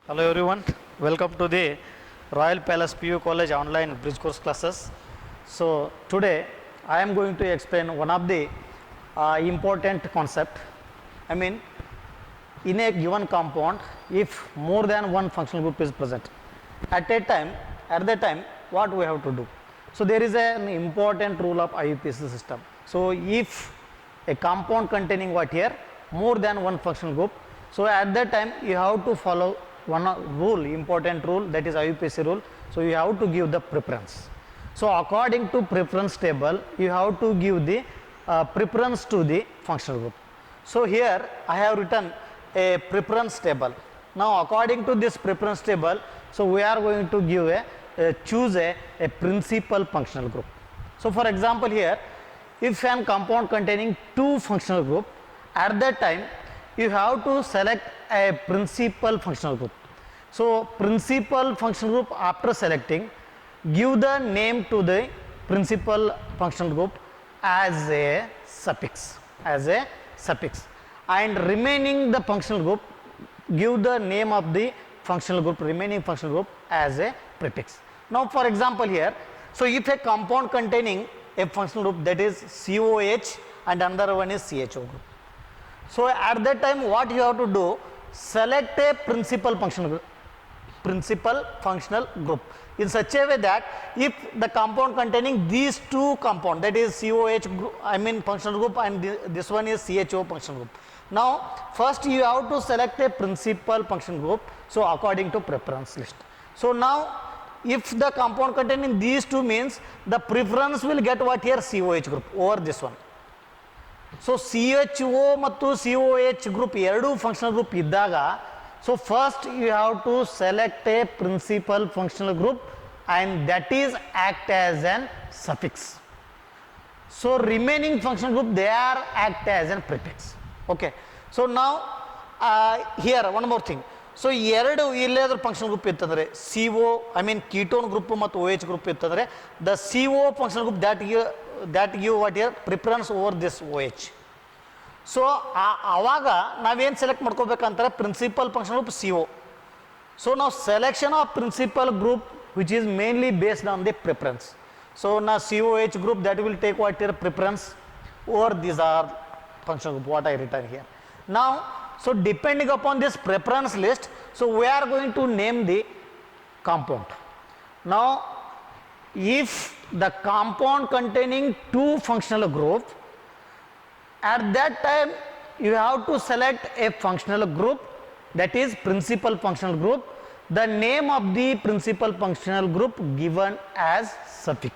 Hello everyone, welcome to the Royal Palace PU College online bridge course classes. So today I am going to explain one of the important concept. I mean, in a given compound, if more than one functional group is present at that time what we have to do. So there is an important rule of IUPAC system. So if a compound containing what here more than one functional group, so at that time you have to follow one rule, important rule, that is IUPAC rule. So you have to give the preference. So according to preference table, you have to give the preference to the functional group. So here I have written a preference table. Now according to this preference table, so we are going to give choose a principal functional group. So for example here, if an compound containing two functional group, at that time you have to select a principal functional group. So principal functional group, after selecting, give the name to the principal functional group as a suffix, and remaining the functional group, give the name of the functional group, remaining functional group, as a prefix. Now for example here, so if a compound containing a functional group, that is COH and another one is CHO group, so at that time what you have to do, select a principal functional group in such a way that if the compound containing these two compound, that is COH group, I mean functional group, and this one is CHO functional group. Now first you have to select a principal functional group, so according to preference list. So now if the compound containing these two means, the preference will get what here, COH group over this one. So C H O ಮತ್ತು C O H group ಎರಡೂ functional group ಇದ್ದಾಗ, so first you have to select a principal functional group and that is act as an suffix. So remaining functional group they are act as an prefix. Okay, so ನಾವು here one more thing. So ಎರಡು ಇಲ್ಲೇದ್ರ functional group ಇತ್ತಂದರೆ C O, I mean ketone group ಮತ್ತು O H group ಇತ್ತಂದರೆ, the C O functional group that give what here preference over this OH. So ಆವಾಗ ನಾವೇನು select ಮಾಡ್ಕೋಬೇಕಂತಾರೆ, principal functional group CO. So ನಾವು selection of principal group which is mainly based on the preference. So ನಾ COH group that will take what here preference over these are functional group what I written here. Now so depending upon this preference list, so we are going to name the compound. Now if the compound containing two functional group, at that time you have to select a functional group, that is principal functional group, the name of the principal functional group given as suffix.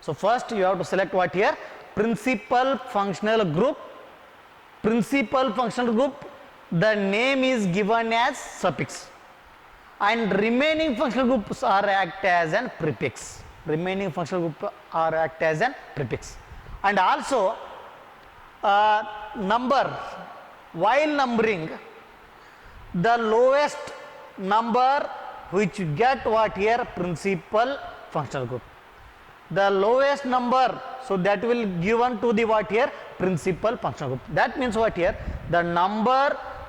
So first you have to select what here, principal functional group, the name is given as suffix, and remaining functional groups are act as an prefix. And also number, while numbering, the lowest number which get what here, principal functional group, the lowest number, so that will given to the what here, principal functional group. That means what here, the number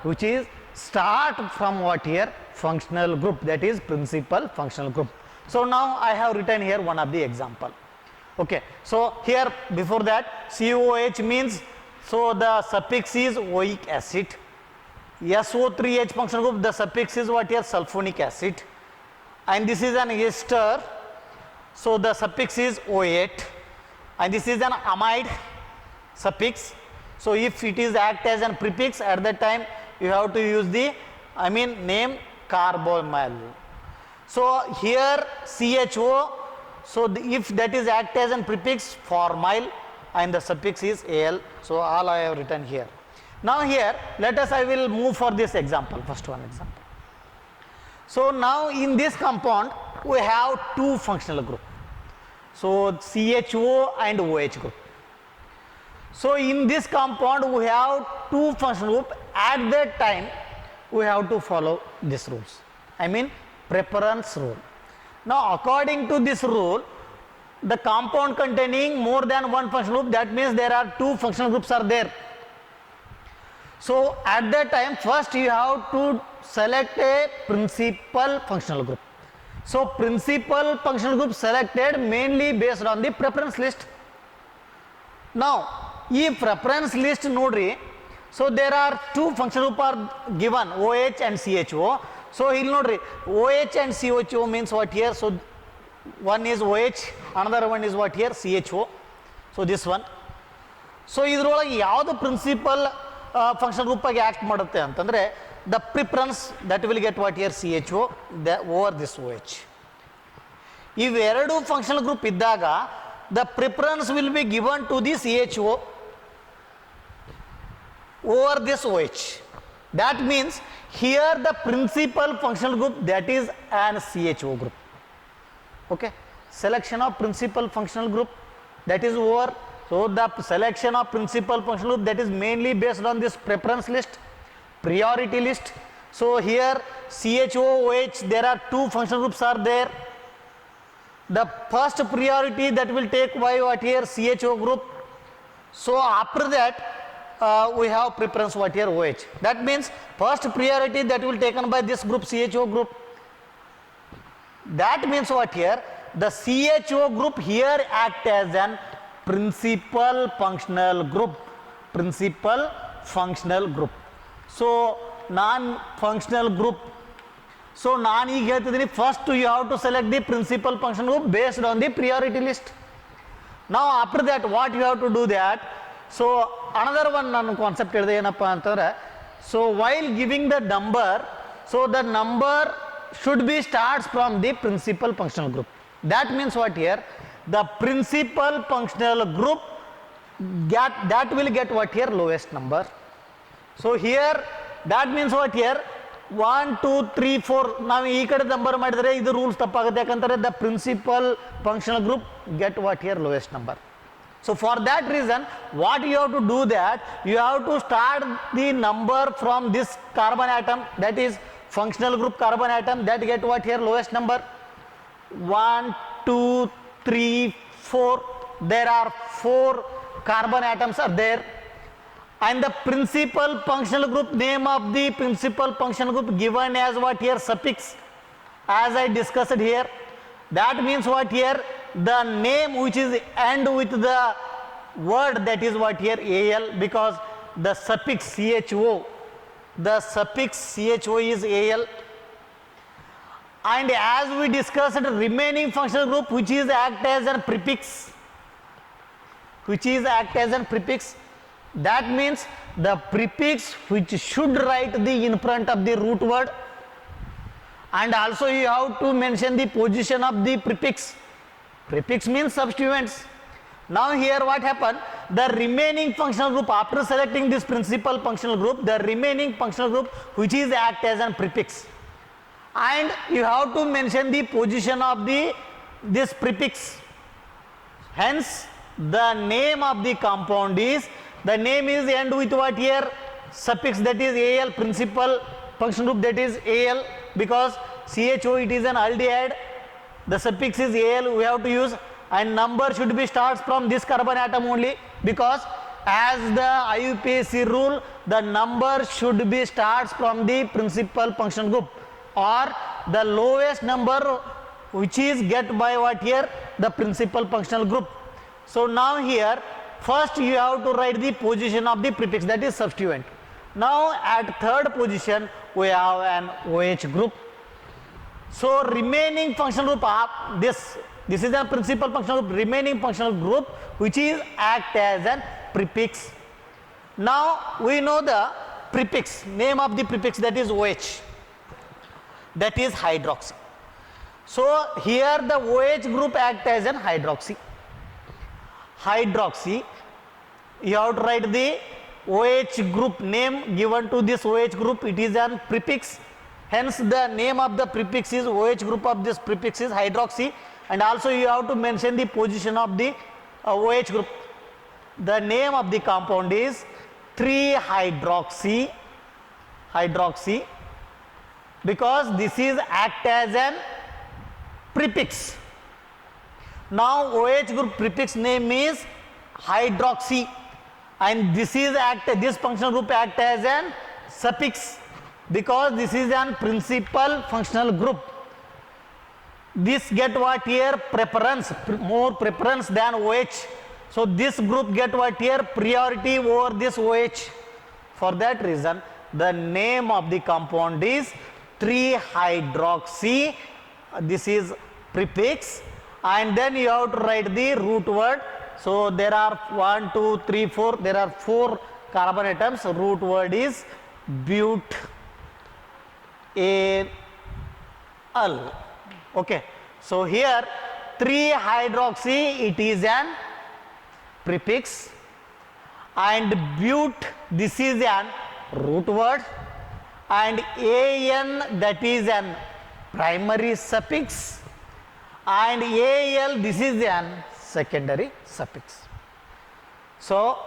which is start from what here, functional group, that is principal functional group. So now I have written here one of the example. Okay, so here before that COH means, so the suffix is oic acid. SO3H functional group, the suffix is what here, sulfonic acid, and this is an ester, so the suffix is O8, and this is an amide suffix. So if it is act as an prefix, at that time you have to use the, I mean name carbonyl. So here CHO, so if that is act as an prefix, formyl, and the suffix is Al. So all I have written here. Now here I will move for this example, first one example. So now in this compound we have two functional group, so CHO and OH group. So in this compound we have two functional group. At that time we have to follow these rules, I mean preference rule. Now according to this rule, the compound containing more than one functional group, that means there are two functional groups are there. So at that time first you have to select a principal functional group. So principal functional group selected mainly based on the preference list. Now ಈ preference list ನೋಡ್ರಿ, so there are two functional group are given, OH and CHO. So ಇಲ್ಲಿ ನೋಡ್ರಿ, OH and CHO means what here? So one is OH, another one is what here? CHO. So this one. So ಇದರೊಳಗೆ ಯಾವುದು principal function group ಆಗಿ act ಮಾಡುತ್ತೆ ಅಂತಂದರೆ the preference that will get what year CHO over this OH. ಇವೆರಡು functional group ಇದ್ದಾಗ the preference will be given to the CHO over this OH. That means here the principal functional group that is an CHO group. Okay, selection of principal functional group that is over. So the selection of principal functional group that is mainly based on this preference list, priority list. So here CHO, OH, there are two functional groups are there. The first priority that will take by what here? CHO group. So after that we have preference what here? OH. That means first priority that will taken by this group, CHO group. That means what here? The CHO group here act as an principal functional group. Principal functional group. So non-functional group. So ನಾನು ಈಗ ಹೇಳ್ತಿದ್ದೀನಿ, first you have to select the principal functional group based on the priority list. Now after that what you have to do that? So another one ನಾನು concept ಹೇಳಿದೆ ಏನಪ್ಪ ಅಂತಂದ್ರೆ, so while giving the number, so the number should be starts from the principal functional group. That means what here? The principal functional group that will get what here? Lowest number. So here that means what here? 1 2 3 4 ನಾವು ಈ ಕಡೆ number ಮಾಡಿದರೆ ಇದು rules ತಪ್ಪಾಗುತ್ತೆ, ಯಾಕಂತಾರೆ the principal functional group get what here lowest number. So for that reason what you have to do that, you have to start the number from this carbon atom, that is functional group carbon atom, that get what here? Lowest number. 1 2 3 4, there are 4 carbon atoms are there, and the principal functional group, name of the principal functional group given as what here? Suffix, as I discussed here. That means what here? The name which is end with the word that is what here? AL, because the suffix CHO, the suffix CHO is AL. And as we discussed, remaining functional group which is act as a prefix, which is act as a prefix, that means the prefix which should write the in front of the root word, and also you have to mention the position of the prefix. Prefix means substituents. Now here what happened? The remaining functional group, after selecting this principal functional group, the remaining functional group which is act as a prefix, and you have to mention the position of this prefix. Hence the name of the compound is, the name is end with what here? Suffix, that is AL, principal functional group, that is AL, because CHO it is an aldehyde, the suffix is AL we have to use, and number should be starts from this carbon atom only, because as the IUPAC rule, the number should be starts from the principal functional group or the lowest number which is get by what here? The principal functional group. So now here first you have to write the position of the prefix, that is substituent. Now at third position we have an OH group. So remaining functional group are this is the principal functional group, remaining functional group which is act as an prefix. Now we know the prefix, name of the prefix, that is OH, that is hydroxy. So here the OH group act as an hydroxy. Hydroxy, you have to write the OH group name given to this OH group, it is an prefix. Hence the name of the prefix is OH group of this prefix is hydroxy, and also you have to mention the position of the OH group. The name of the compound is 3-hydroxy, because this is act as an prefix. Now OH group prefix name is hydroxy, and this functional group act as an suffix because this is an principal functional group. This get what here? Preference, more preference than OH. So this group get what here? Priority over this OH. For that reason, the name of the compound is 3-hydroxy. This is prefix, and then you have to write the root word. So there are 1, 2, 3, 4. There are 4 carbon atoms. Root word is butanal. Okay. So here 3-hydroxy, it is an prefix, and but, this is an root word, and an, that is an primary suffix, and al, this is an secondary suffix. So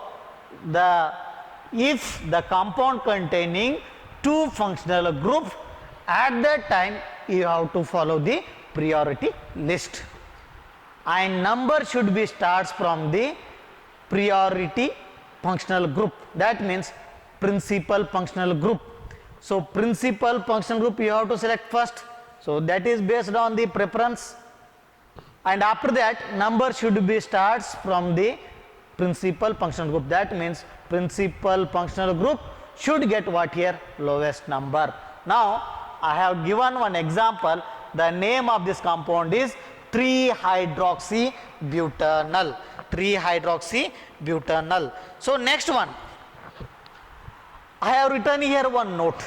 if the compound containing 2 functional groups, at that time you have to follow the priority list, and number should be starts from the priority functional group, that means principal functional group. So principal functional group you have to select first, so that is based on the preference, and after that number should be starts from the principal functional group, that means principal functional group should get what here? Lowest number. Now I have given one example. The name of this compound is 3-hydroxybutanal. 3-hydroxybutanal. So next one, I have written here one note.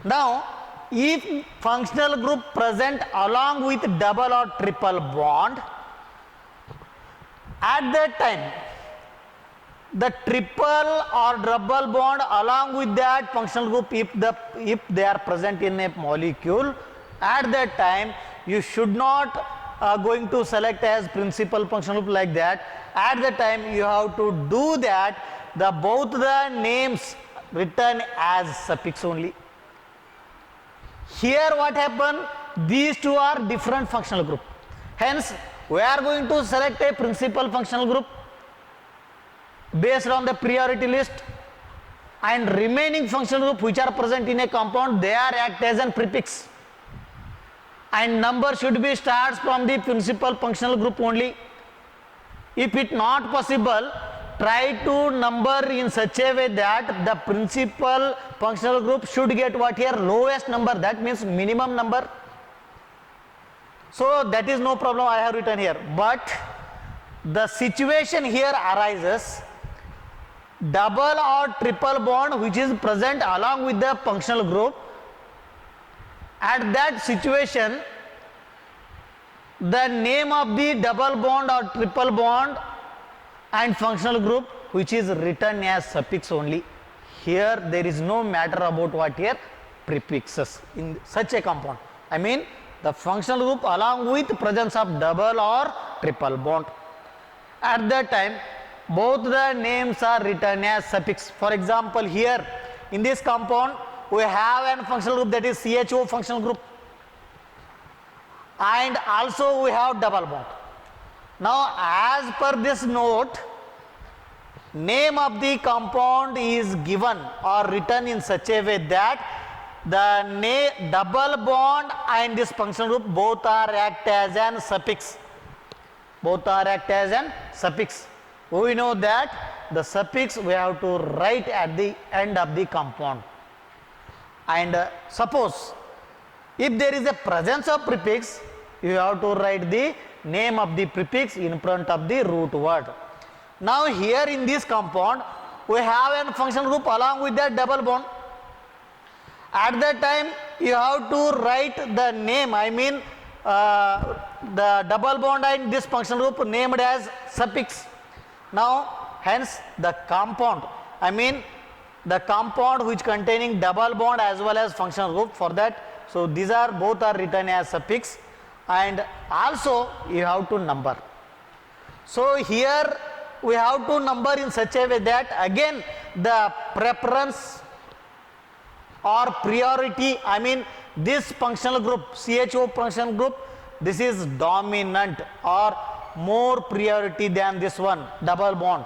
Now if functional group present along with double or triple bond, at that time the triple or double bond along with that functional group, if they are present in a molecule, at that time you should not going to select as principal functional group like that. At that time you have to do that both the names written as suffix only. Here what happened? These two are different functional group. Hence we are going to select a principal functional group based on the priority list, and remaining functional group which are present in a compound, they are act as an prefix, and number should be starts from the principal functional group only. If it not possible, try to number in such a way that the principal functional group should get what here? Lowest number, that means minimum number. So that is no problem, I have written here. But the situation here arises, double or triple bond which is present along with the functional group, at that situation the name of the double bond or triple bond and functional group which is written as suffix only. Here there is no matter about what here? Prefixes in such a compound. I mean the functional group along with presence of double or triple bond. At that time both the names are written as suffix. For example, here in this compound we have a functional group, that is CHO functional group, and also we have double bond. Now as per this note, name of the compound is given or written in such a way that the double bond and this functional group both are act as an suffix. Both are act as an suffix. We know that the suffix we have to write at the end of the compound. And suppose if there is a presence of prefix, you have to write the name of the prefix in front of the root word. Now here in this compound we have a functional group along with that double bond. At that time you have to write the name, I mean the double bond and this functional group named as suffix. Now hence the compound, I mean the compound which containing double bond as well as functional group, for that, so these are both are written as suffix, and also you have to number. So here we have to number in such a way that again the preference or priority, I mean this functional group, CHO functional group, this is dominant or more priority than this one double bond.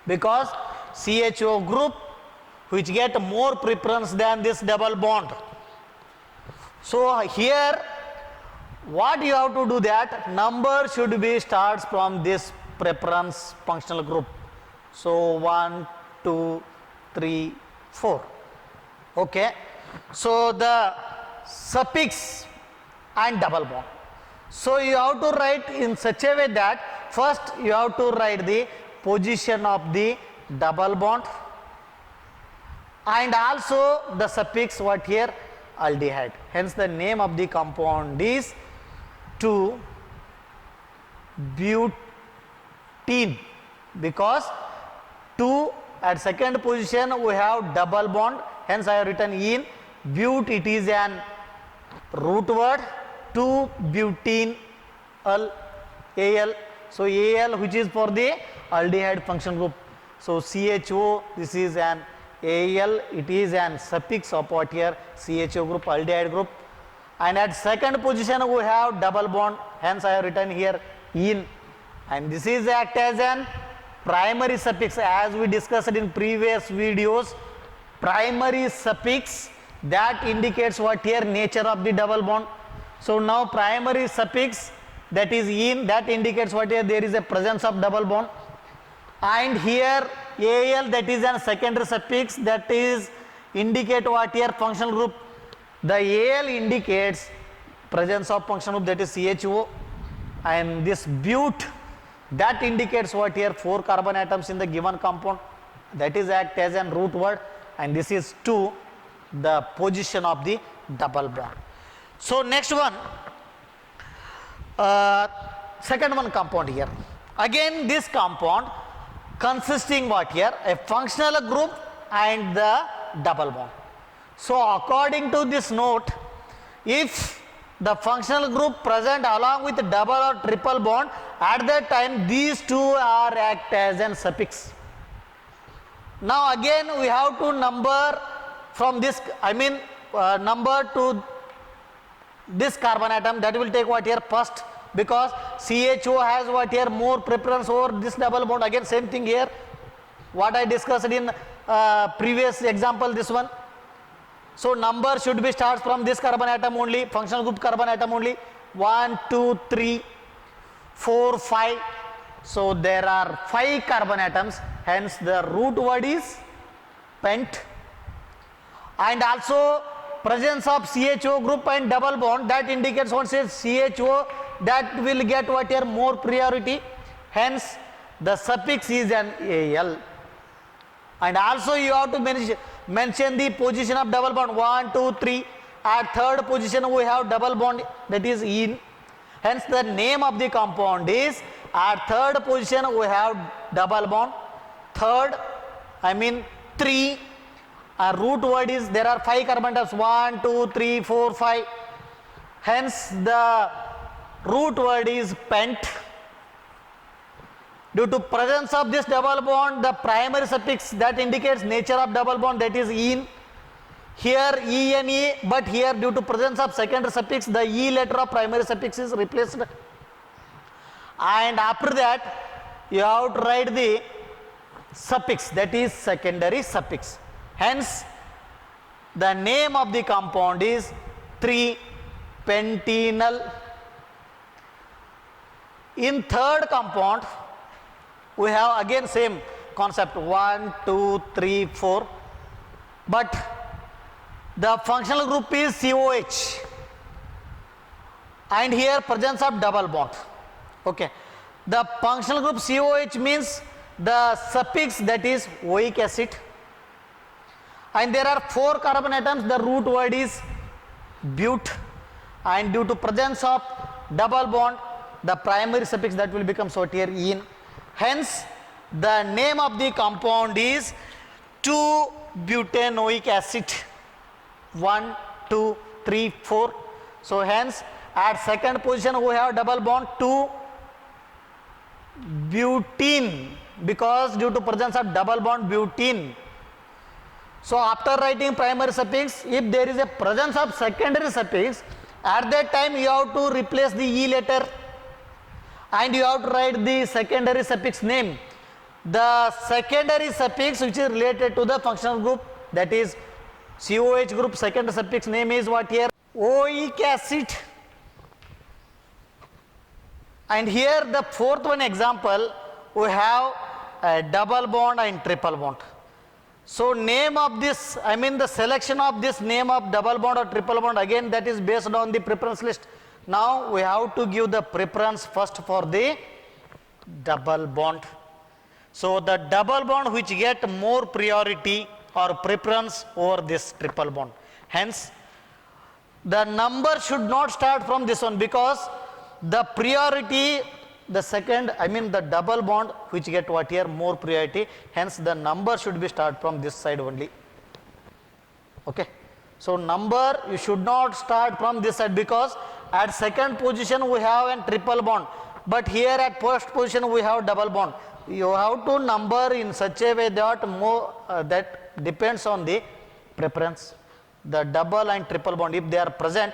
because CHO group which get more preference than this double bond. So here what you have to do, that number should be starts from this preference functional group. So 1, 2, 3, 4. Okay. So the suffix and double bond. So you have to write in such a way that first you have to write the position of the double bond and also the suffix what here, aldehyde. Hence the name of the compound is 2-butene, because 2 at second position we have double bond, hence I have written in but, it is an root word, 2-butenyl Al. So Al which is for the aldehyde function group. So CHO, this is an Al, it is an suffix of what here, CHO group, aldehyde group. And at second position we have double bond, hence I have written here in, and this is act as an primary suffix as we discussed in previous videos. Primary suffix that indicates what here, nature of the double bond. So now primary suffix that is in, that indicates what here, there is a presence of double bond. And here Al, that is an secondary suffix that is indicate what here, functional group. The Al indicates presence of functional group, that is CHO, and this but that indicates what here, 4 carbon atoms in the given compound, that is act as an root word, and this is 2, the position of the double bond. So next one, second one compound here. Again this compound consisting what here, a functional group and the double bond. So according to this note, if the functional group present along with double or triple bond, at that time these two are act as an suffix. Now again we have to number from this, number to this carbon atom, that will take what here, first, because CHO has what here, more preference over this double bond. Again same thing here, what I discussed in previous example, this one. So number should be starts from this carbon atom only, functional group carbon atom only, 1, 2, 3, 4, 5. So there are 5 carbon atoms, hence the root word is pent. And also presence of CHO group and double bond, that indicates what says CHO, that will get what here, more priority, hence the suffix is an Al. And also you have to mention the position of double bond, 1, 2, 3. At third position we have double bond, that is in, hence the name of the compound is, at third position we have double bond, third, 3, root word is, there are 5 carbon atoms, 1, 2, 3, 4, 5, hence the root word is pent. Due to presence of this double bond, the primary suffix that indicates nature of double bond, that is in, here ENE, but here due to presence of secondary suffix, the E letter of primary suffix is replaced. And after that you have to write the suffix, that is secondary suffix. Hence the name of the compound is 3-pentenyl. In third compound we have again same concept, 1, 2, 3, 4, but the functional group is COH, and here presence of double bond. Okay, the functional group COH means the suffix, that is oic acid, and there are 4 carbon atoms, the root word is but, and due to presence of double bond, the primary suffix that will become so here in, hence the name of the compound is 2-butanoic acid, 1, 2, 3, 4. So hence at second position we have double bond, 2-butene, because due to presence of double bond butene. So after writing primary suffix, if there is a presence of secondary suffix, at that time you have to replace the E letter and you have to write the secondary suffix name. the secondary suffix which is related to the functional group, that is COH group, second suffix name is what here? Oic acid. And here the fourth one example, we have a double bond and triple bond. So name of this, I mean the selection of this name of double bond or triple bond, again that is based on the preference list. Now we have to give the preference first for the double bond. So the double bond which get more priority or preference over this triple bond. Hence the number should not start from this one, because the priority, the second, I mean the double bond which get what here, more priority, hence the number should be start from this side only. Okay. So number you should not start from this side, because at second position we have a triple bond, but here at first position we have double bond. You have to number in such a way that more that depends on the preference. The double and triple bond, if they are present,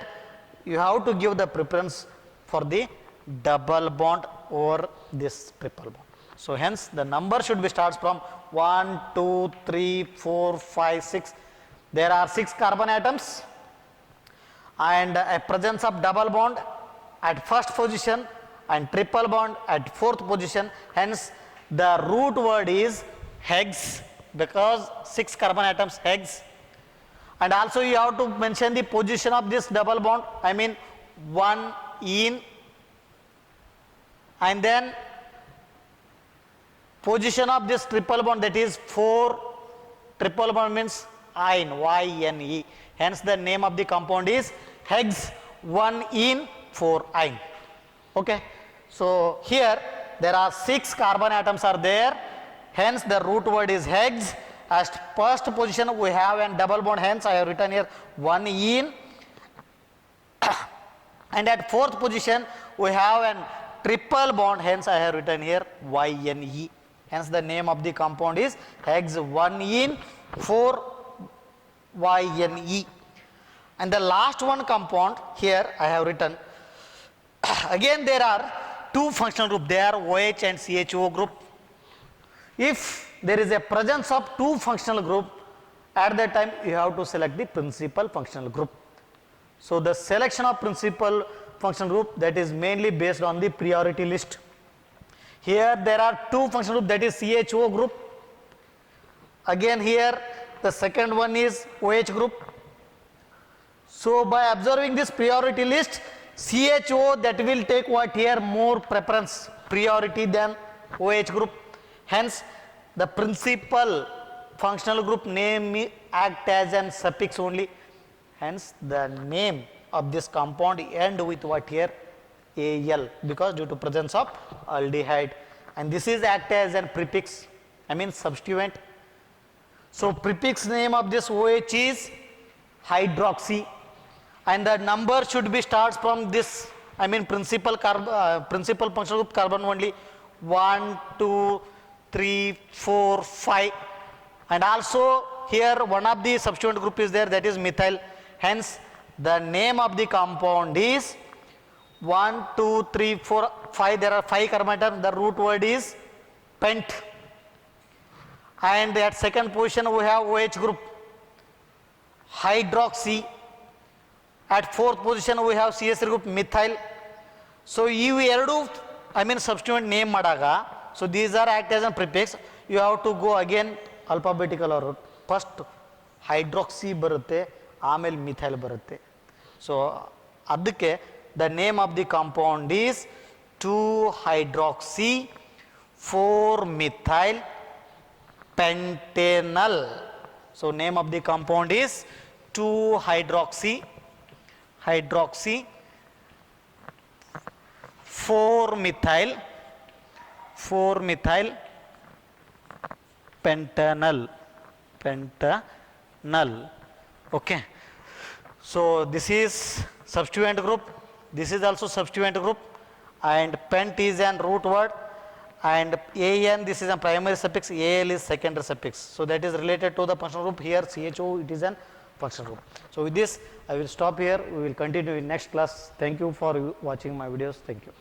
you have to give the preference for the double bond over this triple bond. So hence the number should be starts from 1, 2, 3, 4, 5, 6. There are 6 carbon atoms and a presence of double bond at first position and triple bond at fourth position. Hence the root word is hex, because 6 carbon atoms hex. And also you have to mention the position of this double bond, I mean 1 in, and then position of this triple bond, that is 4, triple bond means yne, Y-N-E. Hence the name of the compound is hex 1 in 4 yne. Okay. So here there are 6 carbon atoms are there, hence the root word is hex. At first position we have a double bond, hence I have written here 1 in, and at fourth position we have a triple bond, hence I have written here Y-N-E. Hence the name of the compound is hex 1 in 4 Y-N-E. And the last one compound here I have written, again there are 2 functional group, they are OH and CHO group. If there is a presence of 2 functional group, at that time you have to select the principal functional group. So the selection of principal functional group, that is mainly based on the priority list. Here there are 2 functional group, that is CHO group. Again here the second one is OH group. So by observing this priority list, CHO that will take what here, more preference, priority than OH group. Hence the principal functional group name act as an suffix only. Hence the name of this compound end with what here, Al, because due to presence of aldehyde, and this is act as an prefix, I mean substituent. So prefix name of this OH is hydroxy, and the number should be starts from this, I mean principal functional group carbon only, 1, 2, 3, 4, 5, and also here one of the substituent group is there, that is methyl. Hence the name of the compound is 1, 2, 3, 4, 5, there are 5 carbon atoms, the root word is pent. And at second position we have OH group, hydroxy. At fourth position we have CS group, methyl. So ivu eradu, I mean substituent name madaga, so these are act as a prefix. You have to go again alphabetical order. First hydroxy barutte, ಆಮೇಲೆ methyl ಬರುತ್ತೆ. So ಅದಕ್ಕೆ the name of the compound is 2-hydroxy 4-methyl pentanal. So name of the compound is 2-hydroxy 4-methyl pentanal. Okay. So this is substituent group, this is also substituent group, and pent is an root word, and AN this is a primary suffix, AL is secondary suffix. So that is related to the functional group. Here CHO it is an functional group. So with this I will stop here, we will continue in next class. Thank you for watching my videos. Thank you.